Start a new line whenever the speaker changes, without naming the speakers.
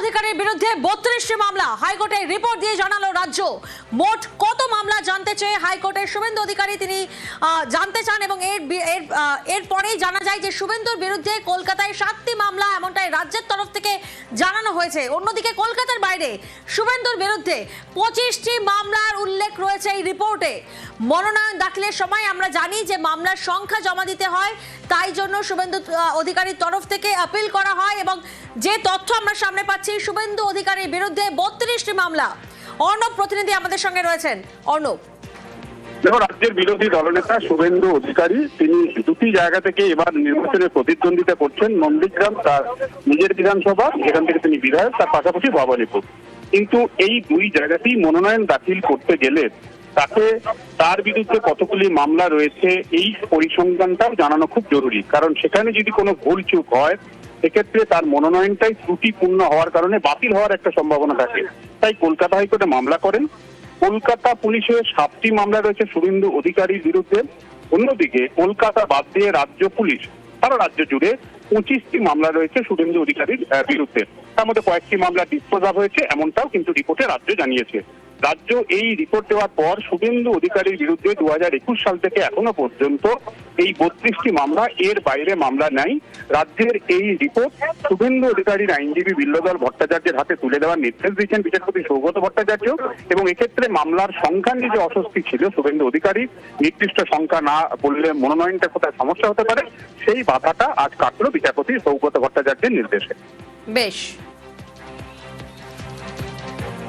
অধিকারীর বিরুদ্ধে 32টি মামলা। হাইকোর্টে রিপোর্ট দিয়ে জানালো রাজ্য মোট কত মামলা জানতে চেয়ে হাইকোর্টের শুভেন্দু অধিকারী তিনি জানতে চান এবং এরপরেই জানা যায় যে শুভেন্দুর বিরুদ্ধে কলকাতায় 7টি মামলা এমনটাই রাজ্যের তরফ থেকে জানানো হয়েছে। অন্যদিকে কলকাতার বাইরে শুভেন্দুর বিরুদ্ধে 25টি মামলার উল্লেখ রয়েছে এই রিপোর্টে। মনোনয়ন দাখিলের সময় আমরা জানি যে মামলার সংখ্যা জমা দিতে হয়, তাই জন্য শুভেন্দু অধিকারীর তরফ থেকে আপিল করা হয় এবং যে তথ্য আমরা সামনে পাচ্ছি শুভেন্দু অধিকারীর বিরুদ্ধে 32টি মামলা। অর্ণব প্রতিনিধি আমাদের সঙ্গে রয়েছেন। অর্ণব,
দেখো, রাজ্যের বিরোধী দলনেতা শুভেন্দু অধিকারী তিনি দুটি জায়গা থেকে এবার নির্বাচনে প্রতিদ্বন্দ্বিতা করছেন। নন্দীগ্রাম তার নিজের বিধানসভা, যেখান থেকে তিনি বিধায়ক, তার পাশাপাশি ভবানীপুর। কিন্তু এই দুই জায়গাতেই মনোনয়ন দাখিল করতে গেলে তাকে তার বিরুদ্ধে কতগুলি মামলা রয়েছে এই পরিসংখ্যানটাও জানানো খুব জরুরি। কারণ সেখানে যদি কোনো ভুল চুক হয় সেক্ষেত্রে তার মনোনয়নটাই ত্রুটিপূর্ণ হওয়ার কারণে বাতিল হওয়ার একটা সম্ভাবনা থাকে। তাই কলকাতা হাইকোর্টে মামলা করেন। কলকাতা পুলিশের 7টি মামলা রয়েছে শুভেন্দু অধিকারীর বিরুদ্ধে। অন্যদিকে কলকাতা বাদ দিয়ে রাজ্য পুলিশ সারা রাজ্য জুড়ে 25টি মামলা রয়েছে শুভেন্দু অধিকারীর বিরুদ্ধে। তার মধ্যে কয়েকটি মামলা ডিসপোজ হয়েছে, এমনটাও কিন্তু রিপোর্টে রাজ্য জানিয়েছে। রাজ্য এই রিপোর্ট দেওয়ার পর শুভেন্দু অধিকারীর বিরুদ্ধে 2021 সাল থেকে এখনো পর্যন্ত এই 32টি মামলা, এর বাইরে মামলা নাই। রাজ্যের এই রিপোর্ট শুভেন্দু অধিকারীর আইনজীবী বিল্লদল ভট্টাচার্যের হাতে তুলে দেওয়ার নির্দেশ দিয়েছেন বিচারপতি সৌগত ভট্টাচার্য। এবং এক্ষেত্রে মামলার সংখ্যা নিয়ে যে অস্বস্তি ছিল শুভেন্দু অধিকারী, নির্দিষ্ট সংখ্যা না বললে মনোনয়নটা কোথায় সমস্যা হতে পারে, সেই বাধাটা আজ কাটল বিচারপতি সৌগত ভট্টাচার্যের নির্দেশে।
বেশ।